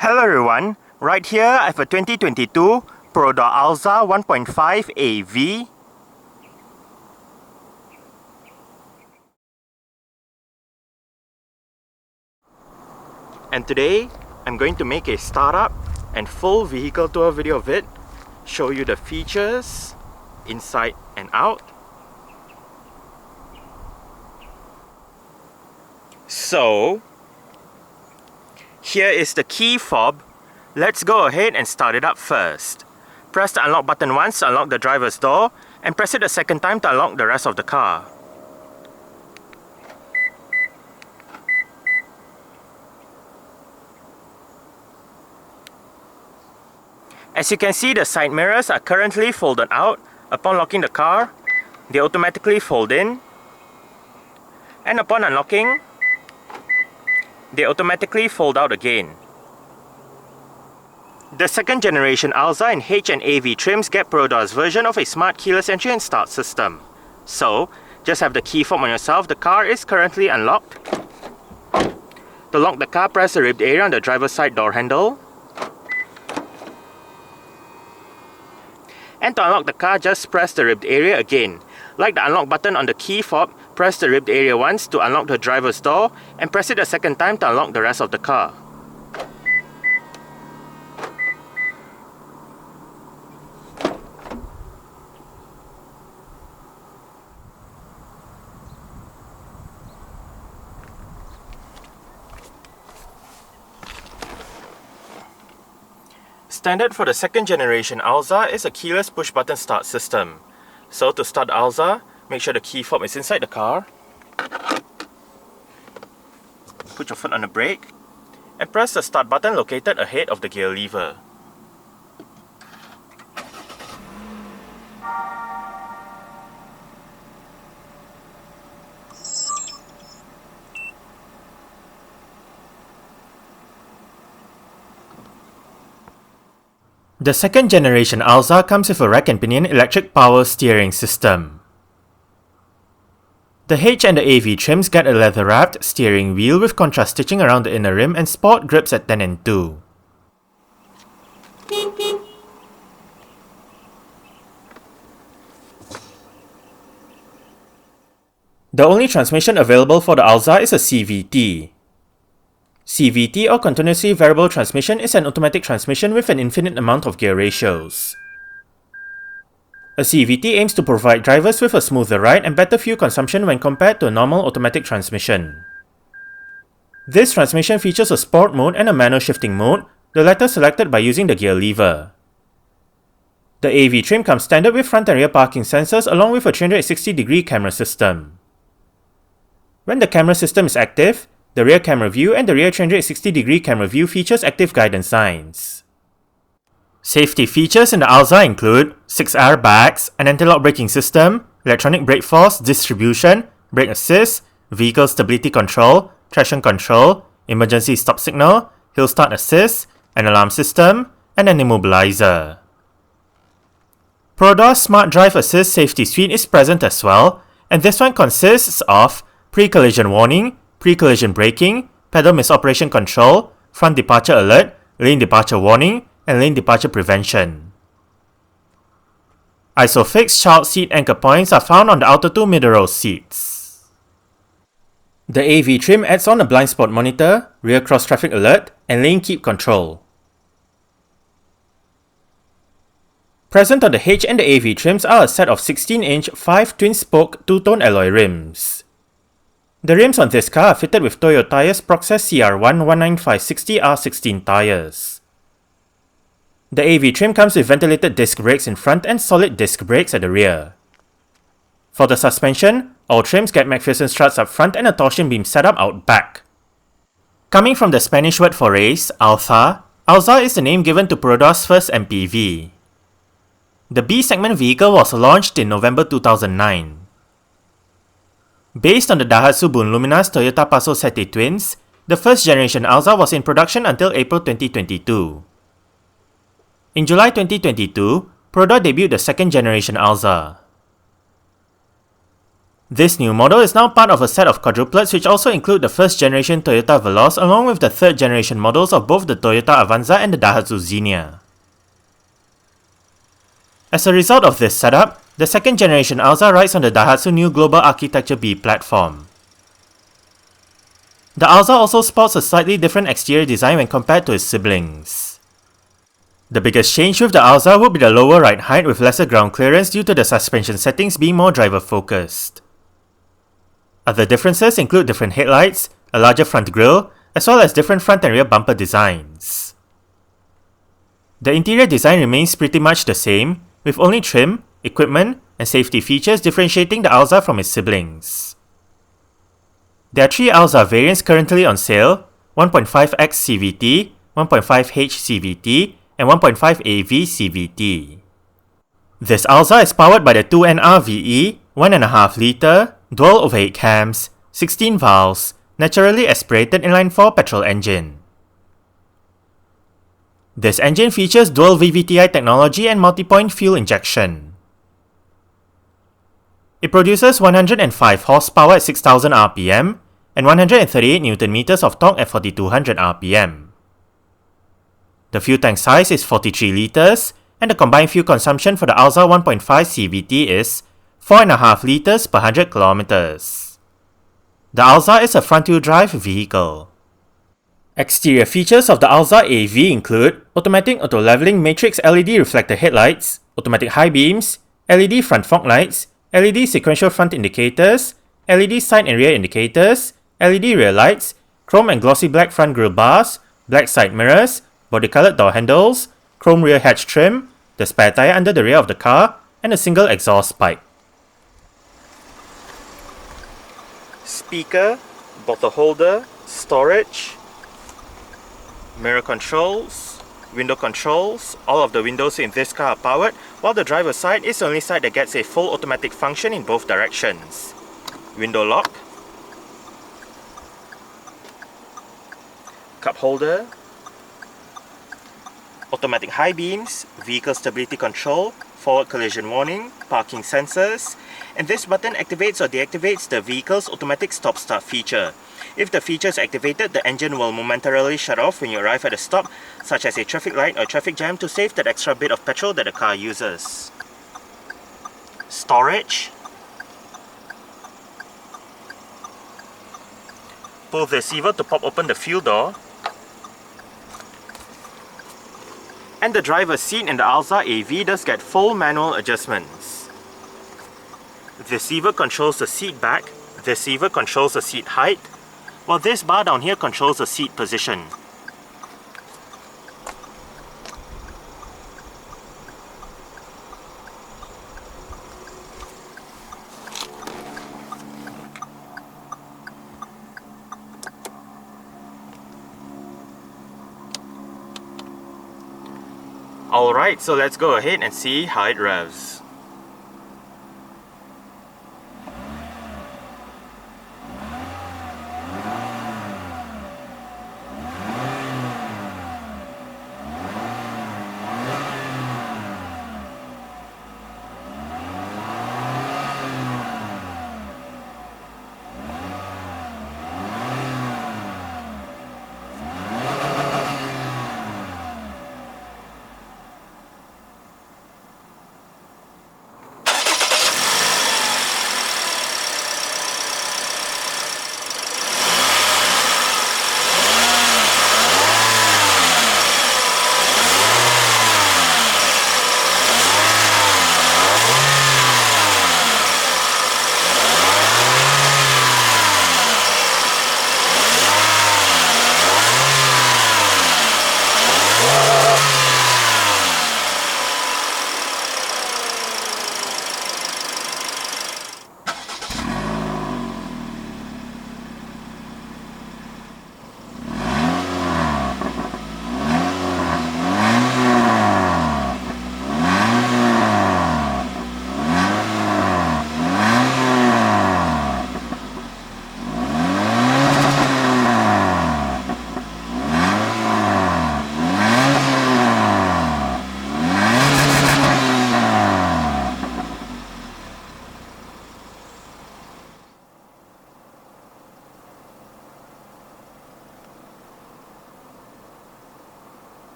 Hello everyone, right here I have a 2022 Perodua Alza 1.5 AV. And today I'm going to make a startup and full vehicle tour video of it, show you the features inside and out. So here is the key fob. Let's go ahead and start it up first. Press the unlock button once to unlock the driver's door and press it a second time to unlock the rest of the car. As you can see, the side mirrors are currently folded out. Upon locking the car, they automatically fold in, and upon unlocking, they automatically fold out again. The second generation Alza and H and AV trims get Perodua's version of a smart keyless entry and start system. So, just have the key fob on yourself. The car is currently unlocked. To lock the car, press the ribbed area on the driver's side door handle. And to unlock the car, just press the ribbed area again. Like the unlock button on the key fob, press the ribbed area once to unlock the driver's door and press it a second time to unlock the rest of the car. Standard for the second generation Alza is a keyless push button start system. So to start the Alza, make sure the key fob is inside the car. Put your foot on the brake and press the start button located ahead of the gear lever. The second generation Alza comes with a rack and pinion electric power steering system. The H and the AV trims get a leather wrapped steering wheel with contrast stitching around the inner rim and sport grips at 10 and 2. The only transmission available for the Alza is a CVT. CVT or continuously variable transmission is an automatic transmission with an infinite amount of gear ratios. A CVT aims to provide drivers with a smoother ride and better fuel consumption when compared to a normal automatic transmission. This transmission features a sport mode and a manual shifting mode, the latter selected by using the gear lever. The AV trim comes standard with front and rear parking sensors along with a 360-degree camera system. When the camera system is active, the rear camera view and the rear 360-degree camera view features active guidance signs. Safety features in the Alza include 6 airbags, an anti-lock braking system, electronic brake force distribution, brake assist, vehicle stability control, traction control, emergency stop signal, hill start assist, an alarm system, and an immobilizer. Perodua's Smart Drive Assist safety suite is present as well, and this one consists of pre-collision warning, pre-collision braking, pedal misoperation control, front departure alert, lane departure warning, and lane departure prevention. Isofix child seat anchor points are found on the outer two middle row seats. The AV trim adds on a blind spot monitor, rear cross traffic alert, and lane keep control. Present on the H and the AV trims are a set of 16-inch 5 twin-spoke two-tone alloy rims. The rims on this car are fitted with Toyota's Proxess CR1 195/60R16 tyres. The AV trim comes with ventilated disc brakes in front and solid disc brakes at the rear. For the suspension, all trims get McPherson struts up front and a torsion beam setup out back. Coming from the Spanish word for race, Alza, Alza is the name given to Perodua's first MPV. The B-segment vehicle was launched in November 2009. Based on the Daihatsu Bunlumina's Toyota Passo Sette twins, the first generation Alza was in production until April 2022. In July 2022, Perodua debuted the second generation Alza. This new model is now part of a set of quadruplets which also include the first generation Toyota Veloz along with the third generation models of both the Toyota Avanza and the Daihatsu Xenia. As a result of this setup, the second generation Alza rides on the Daihatsu new Global Architecture B platform. The Alza also sports a slightly different exterior design when compared to its siblings. The biggest change with the Alza would be the lower ride height with lesser ground clearance due to the suspension settings being more driver focused. Other differences include different headlights, a larger front grille, as well as different front and rear bumper designs. The interior design remains pretty much the same, with only trim, equipment, and safety features differentiating the Alza from its siblings. There are 3 Alza variants currently on sale: 1.5 X CVT, 1.5 H CVT, and 1.5 AV CVT. This Alza is powered by the 2NRVE 1.5 litre, dual overhead cams, 16 valves, naturally aspirated inline-4 petrol engine. This engine features dual VVTi technology and multi-point fuel injection. It produces 105 horsepower at 6000 rpm and 138 Nm of torque at 4200 rpm. The fuel tank size is 43 litres, and the combined fuel consumption for the Alza 1.5 CVT is 4.5 litres per 100 kilometers. The Alza is a front-wheel drive vehicle. Exterior features of the Alza AV include automatic auto-leveling matrix LED reflector headlights, automatic high beams, LED front fog lights, LED sequential front indicators, LED side and rear indicators, LED rear lights, chrome and glossy black front grille bars, black side mirrors, body-colored door handles, chrome rear hatch trim, the spare tyre under the rear of the car, and a single exhaust pipe. Speaker, bottle holder, storage, mirror controls, window controls. All of the windows in this car are powered, while the driver's side is the only side that gets a full automatic function in both directions. Window lock, cup holder, automatic high beams, vehicle stability control, forward collision warning, parking sensors, and this button activates or deactivates the vehicle's automatic stop-start feature. If the feature is activated, the engine will momentarily shut off when you arrive at a stop, such as a traffic light or traffic jam, to save that extra bit of petrol that the car uses. Storage. Pull this lever to pop open the fuel door. And the driver's seat in the Alza AV does get full manual adjustments. This lever controls the seat back, this lever controls the seat height, while this bar down here controls the seat position. Alright, so let's go ahead and see how it revs.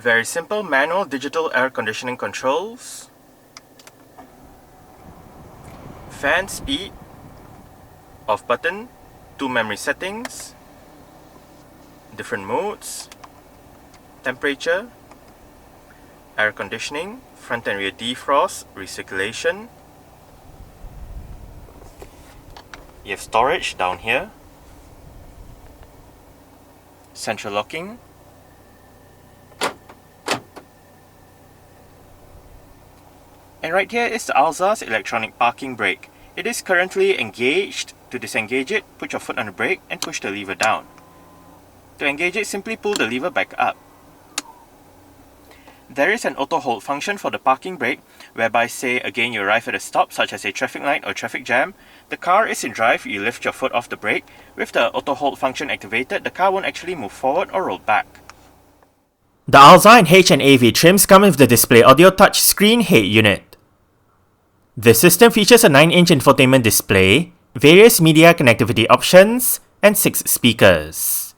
Very simple manual digital air conditioning controls. Fan speed, off button, 2 memory settings, different modes, temperature, air conditioning, front and rear defrost, recirculation. You have storage down here, central locking, and right here is the Alza's electronic parking brake. It is currently engaged. To disengage it, put your foot on the brake and push the lever down. To engage it, simply pull the lever back up. There is an auto hold function for the parking brake, whereby say again you arrive at a stop such as a traffic light or traffic jam, the car is in drive, you lift your foot off the brake. With the auto hold function activated, the car won't actually move forward or roll back. The Alza and H and AV trims come with the display audio touch screen head unit. The system features a 9-inch infotainment display, various media connectivity options, and 6 speakers.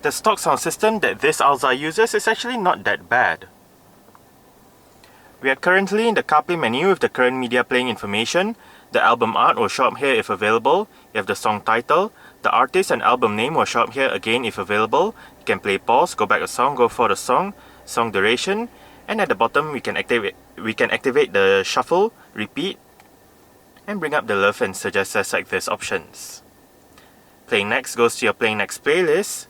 The stock sound system that this Alza uses is actually not that bad. We are currently in the CarPlay menu with the current media playing information. The album art will show up here if available. You have the song title. The artist and album name will show up here again if available. You can play pause, go back a song, go for the song duration, and at the bottom we can activate the shuffle, repeat, and bring up the love and suggest as like this options. Playing next goes to your playing next playlist,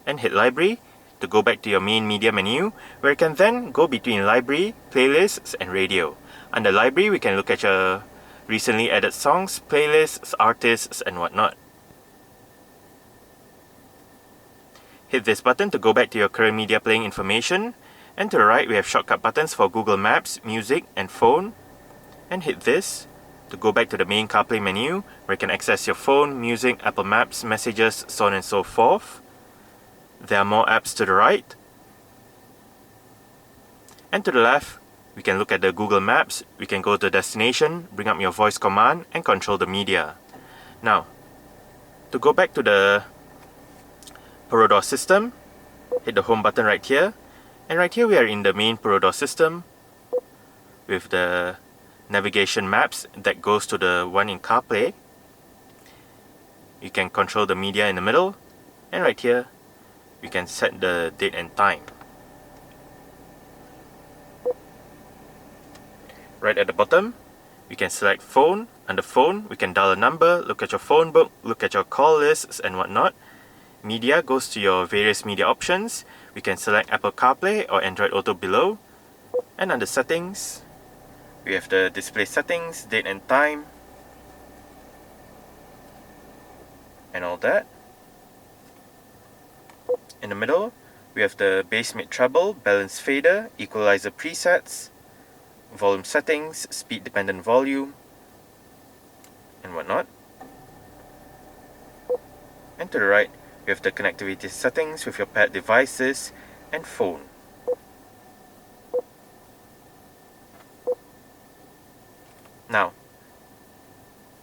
and hit library to go back to your main media menu, where you can then go between library, playlists, and radio. Under library, we can look at your recently added songs, playlists, artists, and whatnot. Hit this button to go back to your current media playing information, and to the right we have shortcut buttons for Google Maps, music, and phone, and hit this to go back to the main CarPlay menu, where you can access your phone, music, Apple Maps, messages, so on and so forth. There are more apps to the right, and to the left we can look at the Google Maps, we can go to destination, bring up your voice command, and control the media. Now, to go back to the Perodua system, hit the home button right here, and right here we are in the main Perodua system with the navigation maps that goes to the one in CarPlay. You can control the media in the middle, and right here we can set the date and time. Right at the bottom, we can select phone. Under phone, we can dial a number, look at your phone book, look at your call lists and whatnot. Media goes to your various media options. We can select Apple CarPlay or Android Auto below. And under settings, we have the display settings, date and time, and all that. In the middle, we have the bass mid treble, balance fader, equalizer presets, volume settings, speed dependent volume, and whatnot. And to the right, we have the connectivity settings with your paired devices and phone. Now,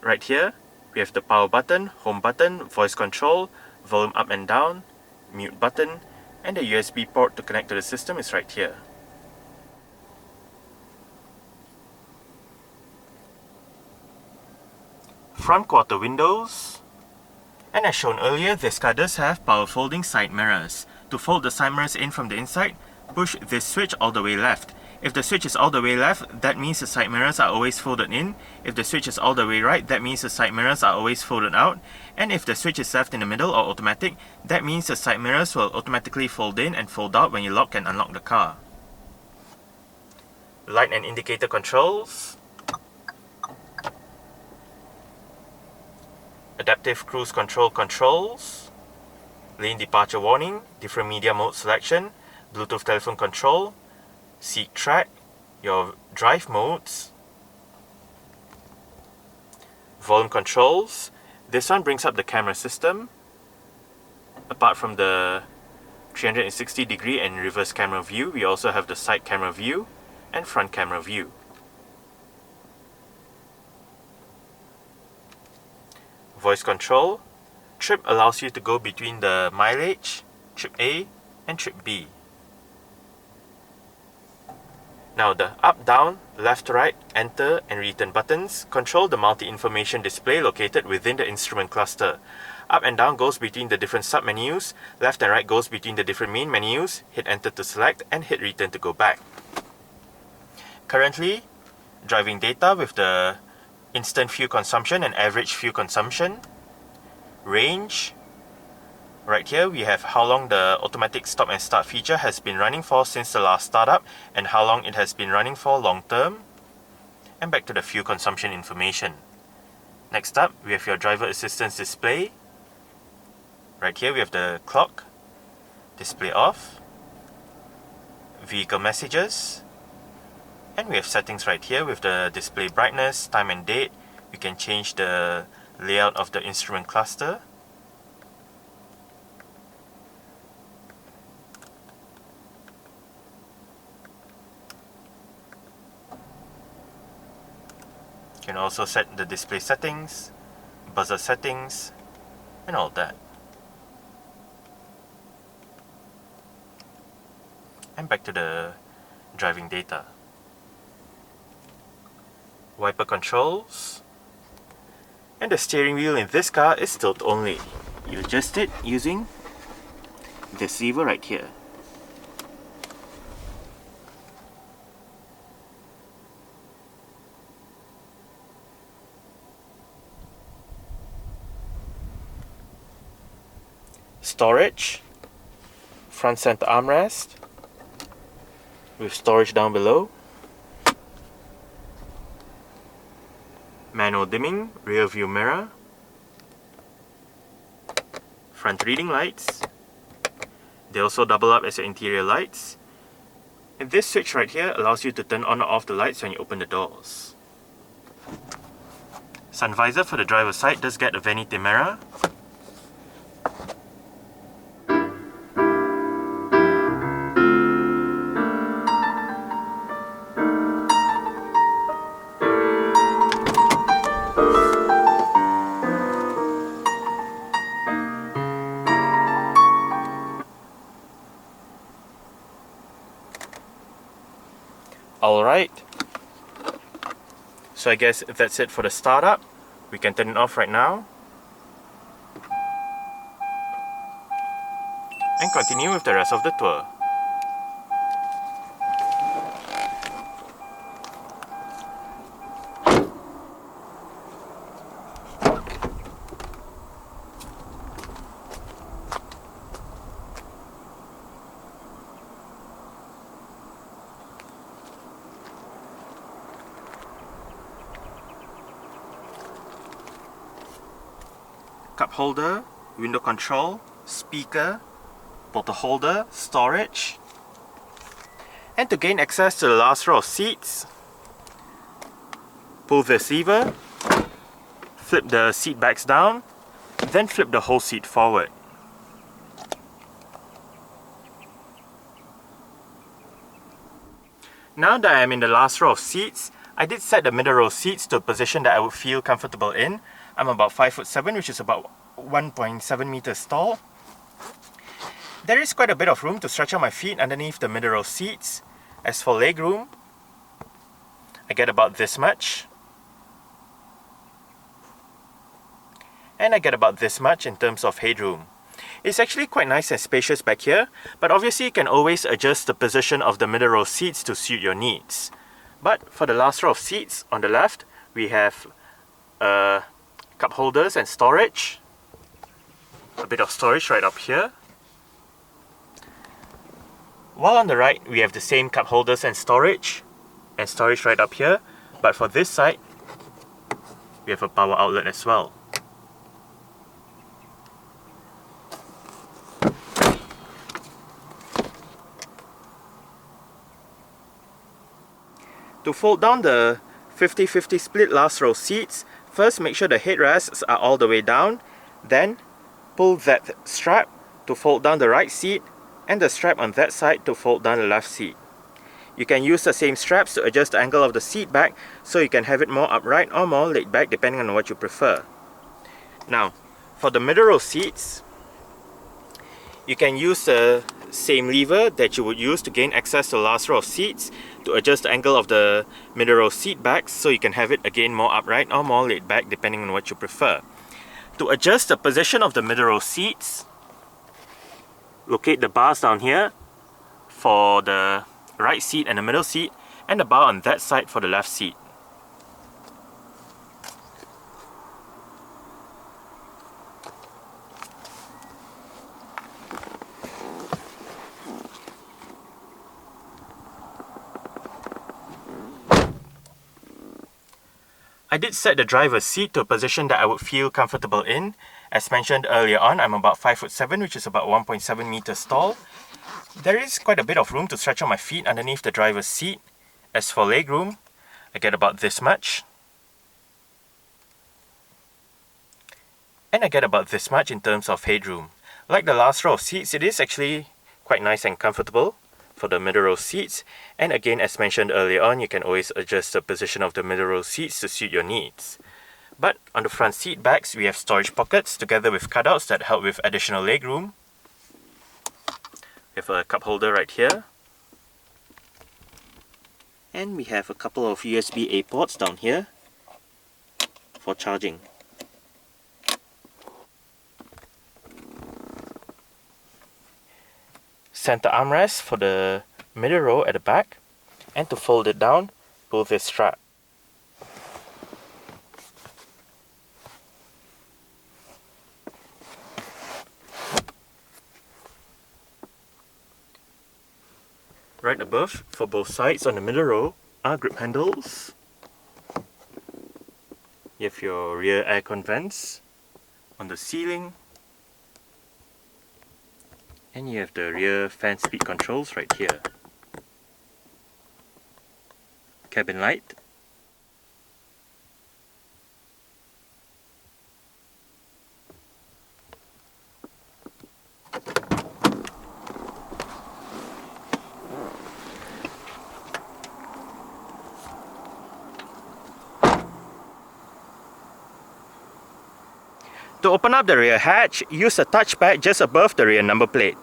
right here, we have the power button, home button, voice control, volume up and down, mute button, and the USB port to connect to the system is right here. Front quarter windows, and as shown earlier, this car does have power folding side mirrors. To fold the side mirrors in from the inside, push this switch all the way left. If the switch is all the way left, that means the side mirrors are always folded in. If the switch is all the way right, that means the side mirrors are always folded out. And if the switch is left in the middle or automatic, that means the side mirrors will automatically fold in and fold out when you lock and unlock the car. Light and indicator controls. Adaptive cruise control controls. Lane departure warning, different media mode selection, Bluetooth telephone control, seat track, your drive modes, volume controls. This one brings up the camera system. Apart from the 360 degree and reverse camera view, we also have the side camera view and front camera view. Voice control. Trip allows you to go between the mileage, trip A and trip B. Now the up, down, left, right, enter and return buttons control the multi-information display located within the instrument cluster. Up and down goes between the different sub-menus, left and right goes between the different main menus, hit enter to select and hit return to go back. Currently, driving data with the instant fuel consumption and average fuel consumption. Range. Right here we have how long the automatic stop and start feature has been running for since the last startup and how long it has been running for long term. And back to the fuel consumption information. Next up, we have your driver assistance display. Right here we have the clock, display off, vehicle messages, and we have settings right here with the display brightness, time and date. We can change the layout of the instrument cluster. You can also set the display settings, buzzer settings, and all that. And back to the driving data. Wiper controls. And the steering wheel in this car is tilt only. You adjust it using this lever right here. Storage, front center armrest with storage down below, manual dimming, rear view mirror, front reading lights. They also double up as your interior lights, and this switch right here allows you to turn on or off the lights when you open the doors. Sun visor for the driver's side does get a vanity mirror. Alright, so I guess that's it for the startup. We can turn it off right now and continue with the rest of the tour. Cup holder, window control, speaker, bottle holder, storage. And to gain access to the last row of seats, pull this lever, flip the seat backs down, then flip the whole seat forward. Now that I am in the last row of seats, I did set the middle row seats to a position that I would feel comfortable in. I'm about 5'7", which is about 1.7 meters tall. There is quite a bit of room to stretch out my feet underneath the middle row seats. As for leg room, I get about this much. And I get about this much in terms of headroom. It's actually quite nice and spacious back here, but obviously you can always adjust the position of the middle row seats to suit your needs. But for the last row of seats on the left, we have cup holders and storage. A bit of storage right up here. While on the right, we have the same cup holders and storage right up here. But for this side, we have a power outlet as well. To fold down the 50-50 split last row seats, first make sure the headrests are all the way down, then pull that strap to fold down the right seat and the strap on that side to fold down the left seat. You can use the same straps to adjust the angle of the seat back so you can have it more upright or more laid back depending on what you prefer. Now, for the middle row seats, you can use the same lever that you would use to gain access to the last row of seats to adjust the angle of the middle row seat backs so you can have it again more upright or more laid back depending on what you prefer. To adjust the position of the middle row seats, locate the bars down here for the right seat and the middle seat, and the bar on that side for the left seat. I did set the driver's seat to a position that I would feel comfortable in. As mentioned earlier on, I'm about 5'7", which is about 1.7 meters tall. There is quite a bit of room to stretch out my feet underneath the driver's seat. As for legroom, I get about this much. And I get about this much in terms of headroom. Like the last row of seats, it is actually quite nice and comfortable for the middle row seats. And again, as mentioned earlier on, you can always adjust the position of the middle row seats to suit your needs. But on the front seat backs, we have storage pockets together with cutouts that help with additional legroom. We have a cup holder right here. And we have a couple of USB-A ports down here for charging. Center armrest for the middle row at the back, and to fold it down, pull this strap. Right above, for both sides on the middle row, are grip handles. You have your rear aircon vents on the ceiling. And you have the rear fan speed controls right here. Cabin light. To open up the rear hatch, use a touchpad just above the rear number plate.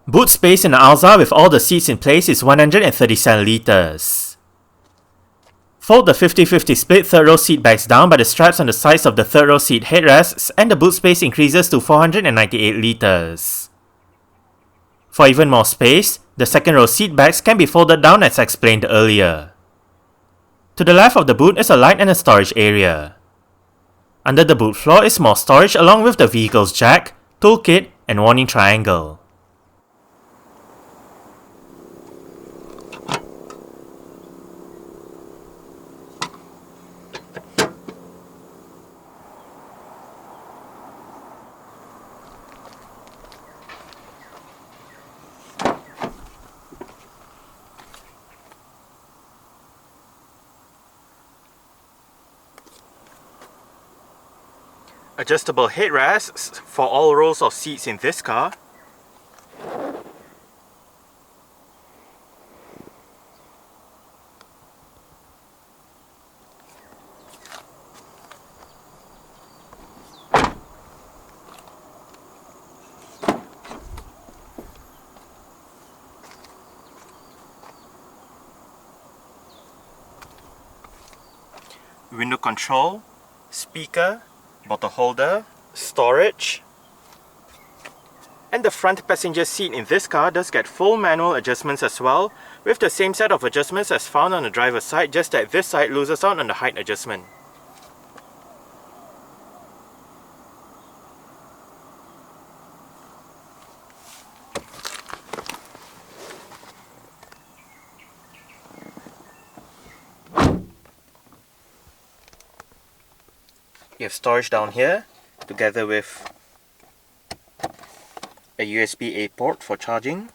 Boot space in the Alza with all the seats in place is 137 litres. Fold the 50-50 split third row seat backs down by the straps on the sides of the third row seat headrests and the boot space increases to 498 litres. For even more space, the second row seat backs can be folded down as explained earlier. To the left of the boot is a light and a storage area. Under the boot floor is more storage along with the vehicle's jack, toolkit, and warning triangle. Adjustable headrests for all rows of seats in this car. Window control, speaker, bottle holder, storage, and the front passenger seat in this car does get full manual adjustments as well, with the same set of adjustments as found on the driver's side, just that this side loses out on the height adjustment. You have storage down here, together with a USB-A port for charging,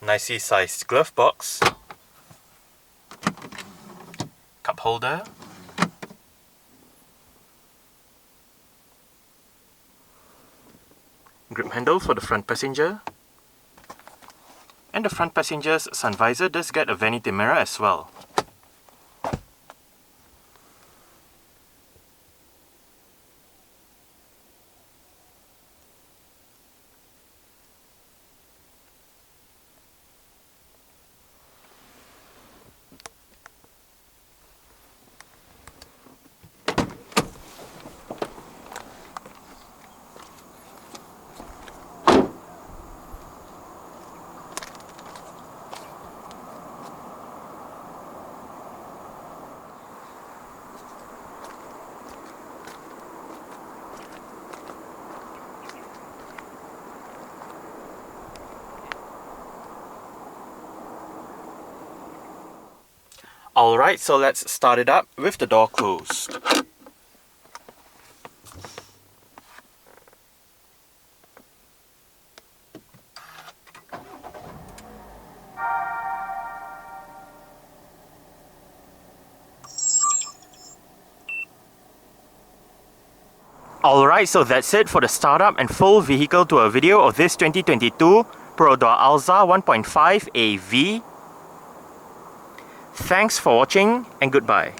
nicely sized glove box, cup holder, grip handle for the front passenger, and the front passenger's sun visor does get a vanity mirror as well. Alright, so let's start it up with the door closed. Alright, so that's it for the startup and full vehicle tour video of this 2022 Perodua Alza 1.5 AV. Thanks for watching and goodbye.